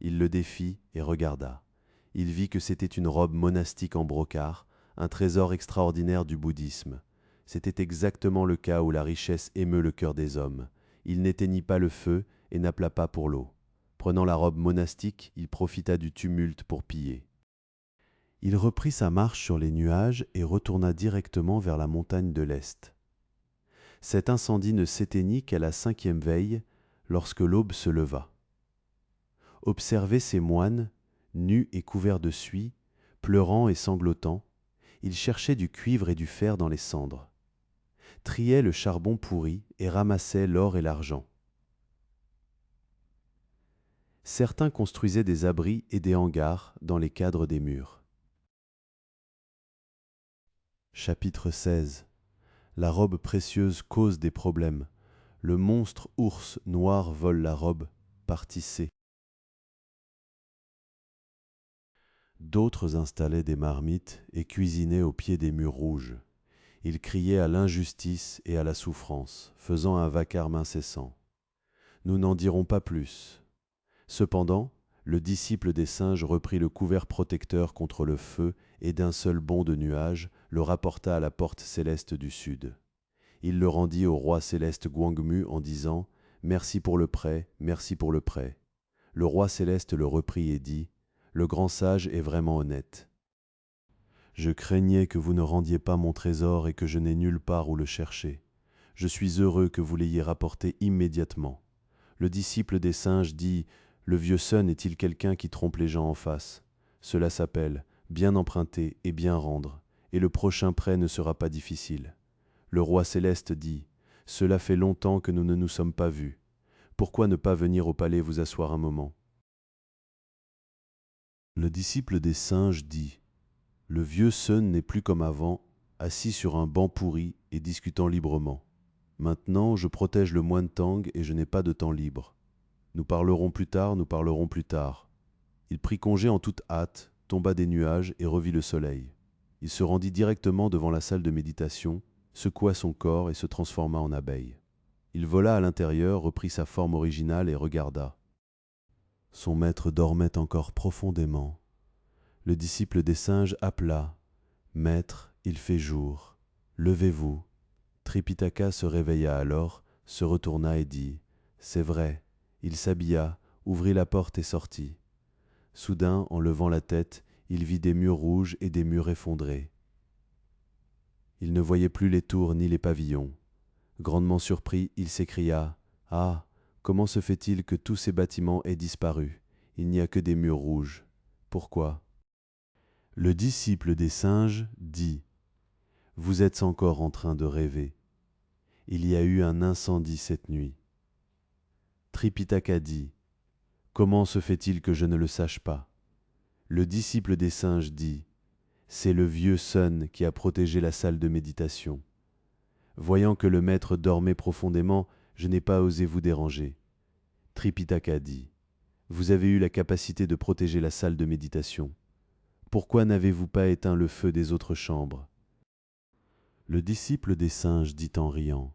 Il le défit et regarda. Il vit que c'était une robe monastique en brocart, un trésor extraordinaire du bouddhisme. C'était exactement le cas où la richesse émeut le cœur des hommes. Il n'éteignit pas le feu et n'appela pas pour l'eau. Prenant la robe monastique, il profita du tumulte pour piller. Il reprit sa marche sur les nuages et retourna directement vers la montagne de l'Est. Cet incendie ne s'éteignit qu'à la 5e veille, lorsque l'aube se leva. Observez ces moines, nus et couverts de suie, pleurant et sanglotant, ils cherchaient du cuivre et du fer dans les cendres, triaient le charbon pourri et ramassaient l'or et l'argent. Certains construisaient des abris et des hangars dans les cadres des murs. Chapitre 16. La robe précieuse cause des problèmes. Le monstre ours noir vole la robe, partie C. D'autres installaient des marmites et cuisinaient au pied des murs rouges. Ils criaient à l'injustice et à la souffrance, faisant un vacarme incessant. Nous n'en dirons pas plus. Cependant, le disciple des singes reprit le couvert protecteur contre le feu et d'un seul bond de nuages le rapporta à la porte céleste du sud. Il le rendit au roi céleste Guangmu en disant « Merci pour le prêt, merci pour le prêt ». Le roi céleste le reprit et dit « Le grand sage est vraiment honnête. Je craignais que vous ne rendiez pas mon trésor et que je n'ai nulle part où le chercher. Je suis heureux que vous l'ayez rapporté immédiatement. » Le disciple des singes dit « Le vieux Sun est-il quelqu'un qui trompe les gens en face? Cela s'appelle bien emprunter et bien rendre, et le prochain prêt ne sera pas difficile. » Le roi céleste dit « Cela fait longtemps que nous ne nous sommes pas vus. Pourquoi ne pas venir au palais vous asseoir un moment ?» Le disciple des singes dit « Le vieux Sun n'est plus comme avant, assis sur un banc pourri et discutant librement. Maintenant, je protège le moine Tang et je n'ai pas de temps libre. Nous parlerons plus tard, nous parlerons plus tard. » Il prit congé en toute hâte, tomba des nuages et revit le soleil. Il se rendit directement devant la salle de méditation, secoua son corps et se transforma en abeille. Il vola à l'intérieur, reprit sa forme originale et regarda. Son maître dormait encore profondément. Le disciple des singes appela « Maître, il fait jour. Levez-vous. » Tripitaka se réveilla alors, se retourna et dit « C'est vrai. » Il s'habilla, ouvrit la porte et sortit. Soudain, en levant la tête, il vit des murs rouges et des murs effondrés. Il ne voyait plus les tours ni les pavillons. Grandement surpris, il s'écria « Ah, comment se fait-il que tous ces bâtiments aient disparu? Il n'y a que des murs rouges. Pourquoi ?» Le disciple des singes dit « Vous êtes encore en train de rêver. Il y a eu un incendie cette nuit. » Tripitaka dit « Comment se fait-il que je ne le sache pas ?» Le disciple des singes dit « C'est le vieux Sun qui a protégé la salle de méditation. » Voyant que le maître dormait profondément, Je n'ai pas osé vous déranger. Tripitaka dit, vous avez eu la capacité de protéger la salle de méditation. Pourquoi n'avez-vous pas éteint le feu des autres chambres? Le disciple des singes dit en riant,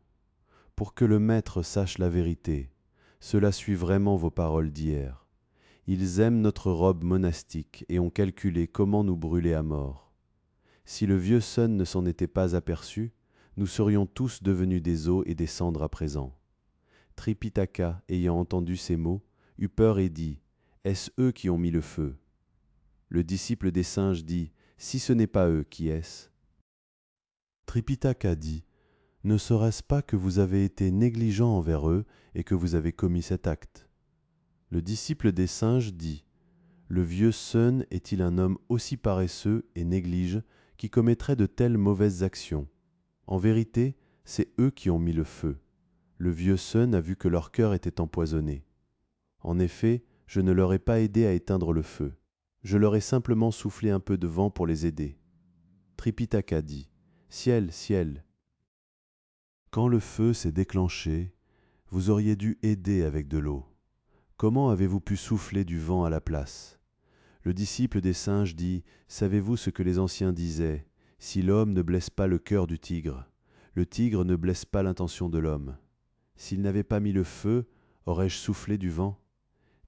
pour que le maître sache la vérité, cela suit vraiment vos paroles d'hier. Ils aiment notre robe monastique et ont calculé comment nous brûler à mort. Si le vieux Sun ne s'en était pas aperçu, nous serions tous devenus des os et des cendres à présent. Tripitaka, ayant entendu ces mots, eut peur et dit, est-ce eux qui ont mis le feu? Le disciple des singes dit, si ce n'est pas eux, qui est-ce? Tripitaka dit, ne serait-ce pas que vous avez été négligent envers eux et que vous avez commis cet acte? Le disciple des singes dit, le vieux Sun est-il un homme aussi paresseux et néglige qui commettrait de telles mauvaises actions? En vérité, c'est eux qui ont mis le feu. Le vieux Sun a vu que leur cœur était empoisonné. En effet, je ne leur ai pas aidé à éteindre le feu. Je leur ai simplement soufflé un peu de vent pour les aider. Tripitaka dit, ciel, ciel. Quand le feu s'est déclenché, vous auriez dû aider avec de l'eau. Comment avez-vous pu souffler du vent à la place? Le disciple des singes dit, savez-vous ce que les anciens disaient? Si l'homme ne blesse pas le cœur du tigre, le tigre ne blesse pas l'intention de l'homme. S'il n'avait pas mis le feu, aurais-je soufflé du vent?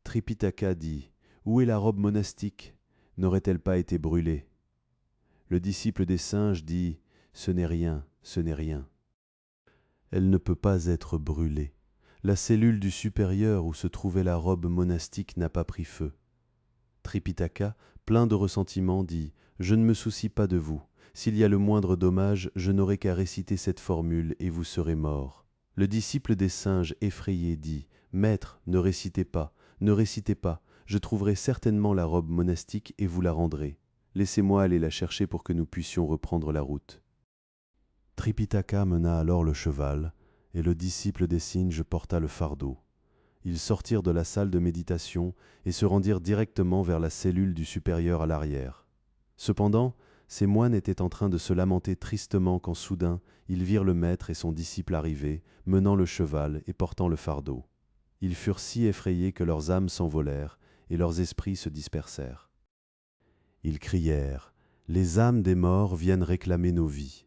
Tripitaka dit, où est la robe monastique? N'aurait-elle pas été brûlée? Le disciple des singes dit, ce n'est rien, ce n'est rien. Elle ne peut pas être brûlée. La cellule du supérieur où se trouvait la robe monastique n'a pas pris feu. Tripitaka, plein de ressentiment, dit « Je ne me soucie pas de vous. S'il y a le moindre dommage, je n'aurai qu'à réciter cette formule et vous serez mort. » Le disciple des singes, effrayé, dit « Maître, ne récitez pas, ne récitez pas. Je trouverai certainement la robe monastique et vous la rendrai. Laissez-moi aller la chercher pour que nous puissions reprendre la route. » Tripitaka mena alors le cheval, et le disciple des singes porta le fardeau. Ils sortirent de la salle de méditation et se rendirent directement vers la cellule du supérieur à l'arrière. Cependant, ces moines étaient en train de se lamenter tristement quand soudain ils virent le maître et son disciple arriver, menant le cheval et portant le fardeau. Ils furent si effrayés que leurs âmes s'envolèrent et leurs esprits se dispersèrent. Ils crièrent « Les âmes des morts viennent réclamer nos vies. »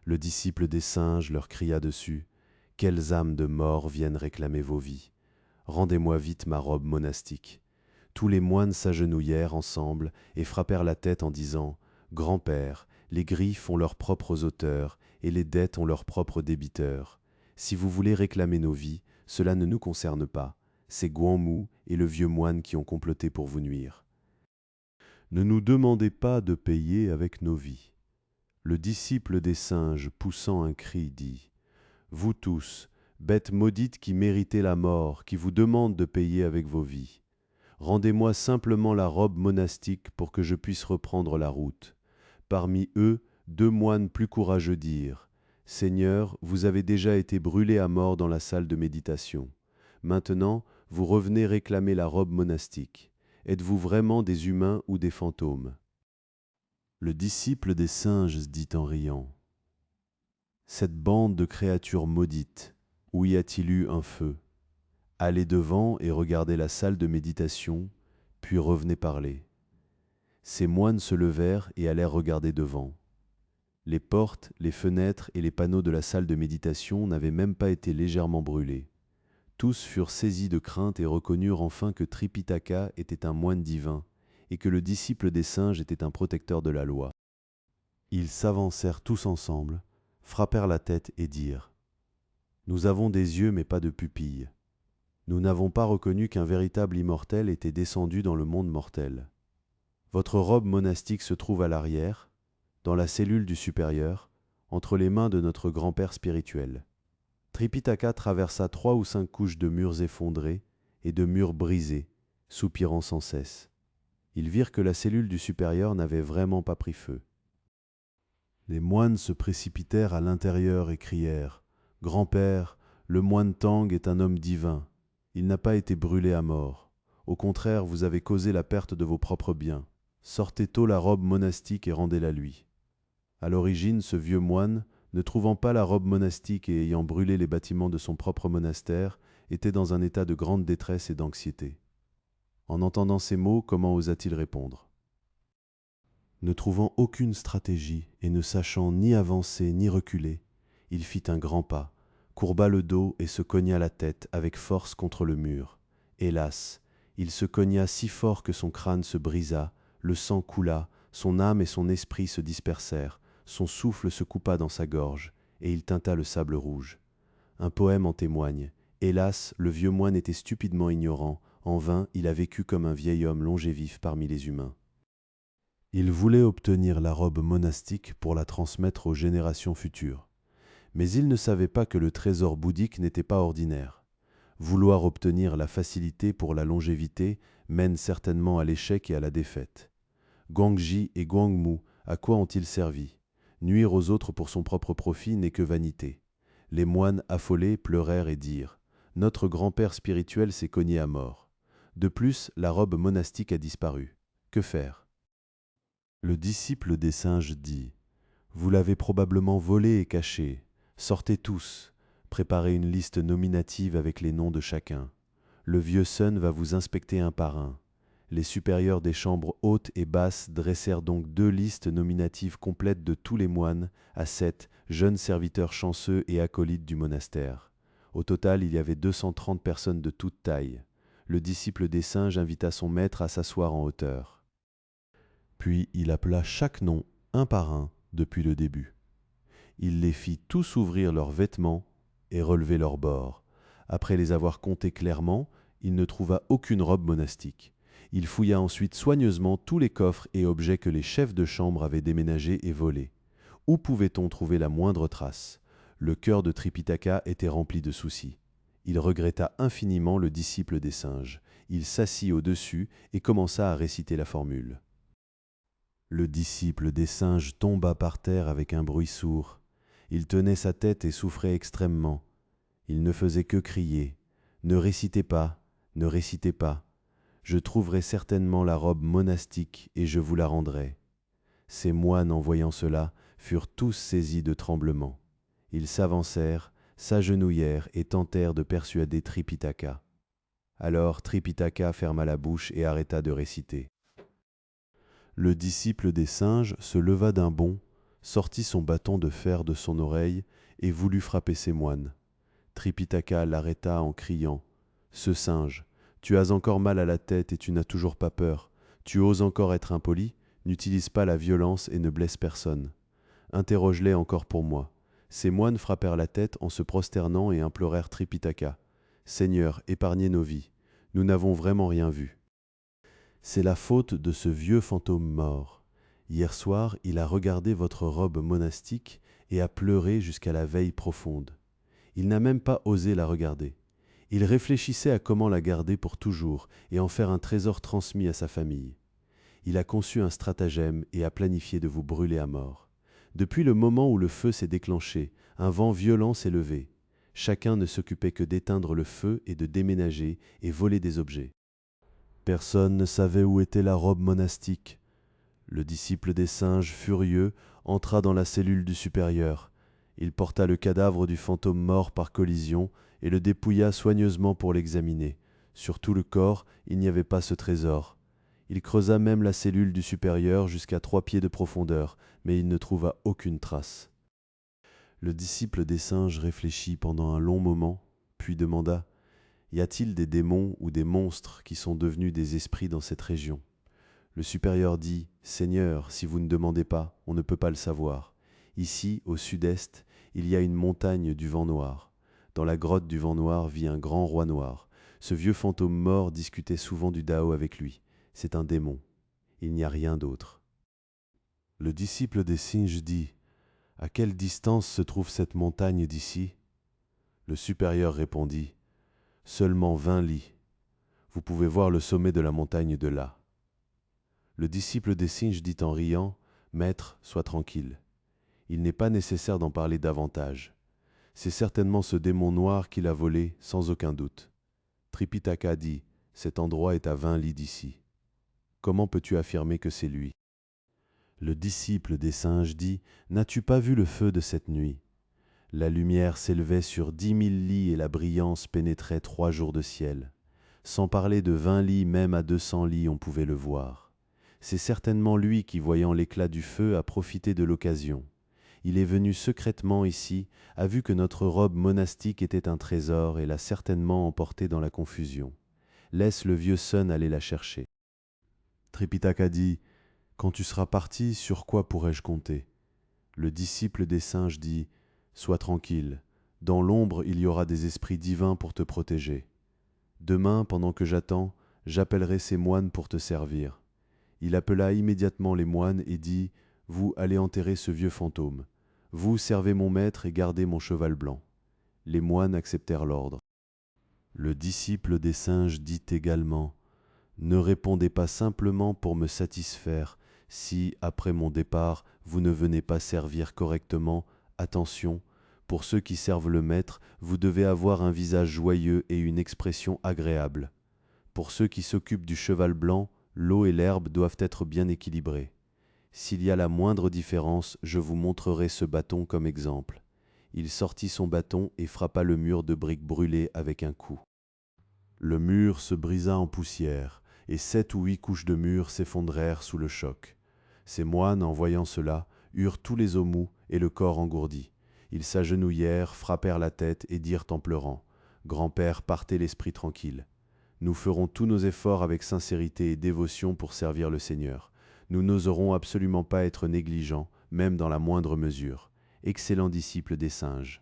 Le disciple des singes leur cria dessus « Quelles âmes de morts viennent réclamer vos vies? Rendez-moi vite ma robe monastique. » Tous les moines s'agenouillèrent ensemble et frappèrent la tête en disant « Grand-père, les griffes ont leurs propres auteurs et les dettes ont leurs propres débiteurs. Si vous voulez réclamer nos vies, cela ne nous concerne pas. C'est Guanmu et le vieux moine qui ont comploté pour vous nuire. Ne nous demandez pas de payer avec nos vies. » Le disciple des singes, poussant un cri, dit « Vous tous, bêtes maudites qui méritez la mort, qui vous demandent de payer avec vos vies. Rendez-moi simplement la robe monastique pour que je puisse reprendre la route. » Parmi eux, 2 moines plus courageux dirent « Seigneur, vous avez déjà été brûlé à mort dans la salle de méditation. Maintenant, vous revenez réclamer la robe monastique. Êtes-vous vraiment des humains ou des fantômes ?» Le disciple des singes dit en riant « Cette bande de créatures maudites, où y a-t-il eu un feu? Allez devant et regardez la salle de méditation, puis revenez parler. » Ces moines se levèrent et allèrent regarder devant. Les portes, les fenêtres et les panneaux de la salle de méditation n'avaient même pas été légèrement brûlés. Tous furent saisis de crainte et reconnurent enfin que Tripitaka était un moine divin et que le disciple des singes était un protecteur de la loi. Ils s'avancèrent tous ensemble, frappèrent la tête et dirent « Nous avons des yeux mais pas de pupilles. Nous n'avons pas reconnu qu'un véritable immortel était descendu dans le monde mortel. Votre robe monastique se trouve à l'arrière, dans la cellule du supérieur, entre les mains de notre grand-père spirituel. » Tripitaka traversa 3 ou 5 couches de murs effondrés et de murs brisés, soupirant sans cesse. Ils virent que la cellule du supérieur n'avait vraiment pas pris feu. Les moines se précipitèrent à l'intérieur et crièrent « Grand-père, le moine Tang est un homme divin. Il n'a pas été brûlé à mort. Au contraire, vous avez causé la perte de vos propres biens. Sortez tôt la robe monastique et rendez-la lui. » À l'origine, ce vieux moine, Ne trouvant pas la robe monastique et ayant brûlé les bâtiments de son propre monastère, était dans un état de grande détresse et d'anxiété. En entendant ces mots, comment osa-t-il répondre? Ne trouvant aucune stratégie et ne sachant ni avancer ni reculer, il fit un grand pas, courba le dos et se cogna la tête avec force contre le mur. Hélas, il se cogna si fort que son crâne se brisa, le sang coula, son âme et son esprit se dispersèrent, son souffle se coupa dans sa gorge, et il tinta le sable rouge. Un poème en témoigne. Hélas, le vieux moine était stupidement ignorant, en vain il a vécu comme un vieil homme longévif parmi les humains. Il voulait obtenir la robe monastique pour la transmettre aux générations futures. Mais il ne savait pas que le trésor bouddhique n'était pas ordinaire. Vouloir obtenir la facilité pour la longévité mène certainement à l'échec et à la défaite. Guangji et Guangmu, à quoi ont-ils servi? Nuire aux autres pour son propre profit n'est que vanité. Les moines affolés pleurèrent et dirent « Notre grand-père spirituel s'est cogné à mort. De plus, la robe monastique a disparu. Que faire ?» Le disciple des singes dit « Vous l'avez probablement volée et cachée. Sortez tous, préparez une liste nominative avec les noms de chacun. Le vieux Sun va vous inspecter un par un. » Les supérieurs des chambres hautes et basses dressèrent donc 2 listes nominatives complètes de tous les moines, à 7 jeunes serviteurs chanceux et acolytes du monastère. Au total, il y avait 230 personnes de toute taille. Le disciple des singes invita son maître à s'asseoir en hauteur. Puis il appela chaque nom, un par un, depuis le début. Il les fit tous ouvrir leurs vêtements et relever leurs bords. Après les avoir comptés clairement, il ne trouva aucune robe monastique. Il fouilla ensuite soigneusement tous les coffres et objets que les chefs de chambre avaient déménagés et volés. Où pouvait-on trouver la moindre trace? Le cœur de Tripitaka était rempli de soucis. Il regretta infiniment le disciple des singes. Il s'assit au-dessus et commença à réciter la formule. Le disciple des singes tomba par terre avec un bruit sourd. Il tenait sa tête et souffrait extrêmement. Il ne faisait que crier « Ne récitez pas, ne récitez pas. Je trouverai certainement la robe monastique et je vous la rendrai. » Ces moines, en voyant cela, furent tous saisis de tremblement. Ils s'avancèrent, s'agenouillèrent et tentèrent de persuader Tripitaka. Alors Tripitaka ferma la bouche et arrêta de réciter. Le disciple des singes se leva d'un bond, sortit son bâton de fer de son oreille et voulut frapper ces moines. Tripitaka l'arrêta en criant « Ce singe, tu as encore mal à la tête et tu n'as toujours pas peur. Tu oses encore être impoli, n'utilise pas la violence et ne blesse personne. Interroge-les encore pour moi. » Ces moines frappèrent la tête en se prosternant et implorèrent Tripitaka. « Seigneur, épargnez nos vies. Nous n'avons vraiment rien vu. » C'est la faute de ce vieux fantôme mort. Hier soir, il a regardé votre robe monastique et a pleuré jusqu'à la veille profonde. Il n'a même pas osé la regarder. Il réfléchissait à comment la garder pour toujours et en faire un trésor transmis à sa famille. Il a conçu un stratagème et a planifié de vous brûler à mort. Depuis le moment où le feu s'est déclenché, un vent violent s'est levé. Chacun ne s'occupait que d'éteindre le feu et de déménager et voler des objets. Personne ne savait où était la robe monastique. Le disciple des singes, furieux, entra dans la cellule du supérieur. Il porta le cadavre du fantôme mort par collision et le dépouilla soigneusement pour l'examiner. Sur tout le corps, il n'y avait pas ce trésor. Il creusa même la cellule du supérieur jusqu'à 3 pieds de profondeur, mais il ne trouva aucune trace. Le disciple des singes réfléchit pendant un long moment, puis demanda « Y a-t-il des démons ou des monstres qui sont devenus des esprits dans cette région ?» Le supérieur dit « Seigneur, si vous ne demandez pas, on ne peut pas le savoir. Ici, au sud-est, il y a une montagne du vent noir. Dans la grotte du vent noir vit un grand roi noir. Ce vieux fantôme mort discutait souvent du Dao avec lui. C'est un démon. Il n'y a rien d'autre. » Le disciple des singes dit « À quelle distance se trouve cette montagne d'ici ?» Le supérieur répondit « Seulement 20 lis. Vous pouvez voir le sommet de la montagne de là. » Le disciple des singes dit en riant « Maître, sois tranquille. Il n'est pas nécessaire d'en parler davantage. C'est certainement ce démon noir qui l'a volé, sans aucun doute. » Tripitaka dit « Cet endroit est à 20 lis d'ici. Comment peux-tu affirmer que c'est lui ?» Le disciple des singes dit, « N'as-tu pas vu le feu de cette nuit ?» La lumière s'élevait sur 10 000 lits et la brillance pénétrait 3 jours de ciel. Sans parler de 20 lits, même à 200 lits, on pouvait le voir. C'est certainement lui qui, voyant l'éclat du feu, a profité de l'occasion. Il est venu secrètement ici, a vu que notre robe monastique était un trésor et l'a certainement emportée dans la confusion. Laisse le vieux Sun aller la chercher. Tripitaka dit, « Quand tu seras parti, sur quoi pourrais-je compter ?» Le disciple des singes dit, « Sois tranquille, dans l'ombre il y aura des esprits divins pour te protéger. Demain, pendant que j'attends, j'appellerai ces moines pour te servir. » Il appela immédiatement les moines et dit, « Vous allez enterrer ce vieux fantôme. Vous servez mon maître et gardez mon cheval blanc. » Les moines acceptèrent l'ordre. Le disciple des singes dit également, « Ne répondez pas simplement pour me satisfaire. Si, après mon départ, vous ne venez pas servir correctement, attention, pour ceux qui servent le maître, vous devez avoir un visage joyeux et une expression agréable. Pour ceux qui s'occupent du cheval blanc, l'eau et l'herbe doivent être bien équilibrées. S'il y a la moindre différence, je vous montrerai ce bâton comme exemple. » Il sortit son bâton et frappa le mur de briques brûlées avec un coup. Le mur se brisa en poussière, et 7 ou 8 couches de mur s'effondrèrent sous le choc. Ces moines, en voyant cela, eurent tous les os mous et le corps engourdi. Ils s'agenouillèrent, frappèrent la tête et dirent en pleurant, « Grand-père, partez l'esprit tranquille. Nous ferons tous nos efforts avec sincérité et dévotion pour servir le Seigneur. Nous n'oserons absolument pas être négligents, même dans la moindre mesure. Excellent disciple des singes. »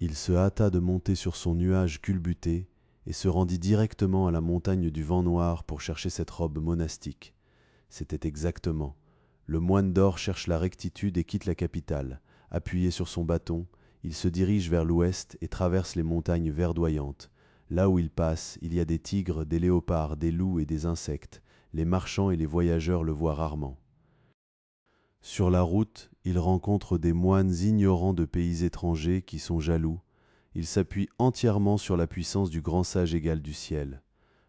Il se hâta de monter sur son nuage culbuté et se rendit directement à la montagne du vent noir pour chercher cette robe monastique. C'était exactement. Le moine d'or cherche la rectitude et quitte la capitale. Appuyé sur son bâton, il se dirige vers l'ouest et traverse les montagnes verdoyantes. Là où il passe, il y a des tigres, des léopards, des loups et des insectes. Les marchands et les voyageurs le voient rarement. Sur la route, il rencontre des moines ignorants de pays étrangers qui sont jaloux. Il s'appuie entièrement sur la puissance du grand sage égal du ciel.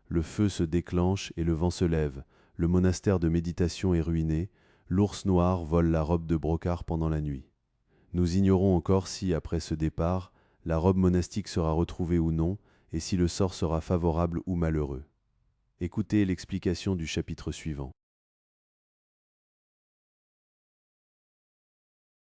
Le feu se déclenche et le vent se lève. Le monastère de méditation est ruiné. L'ours noir vole la robe de brocart pendant la nuit. Nous ignorons encore si, après ce départ, la robe monastique sera retrouvée ou non, et si le sort sera favorable ou malheureux. Écoutez l'explication du chapitre suivant.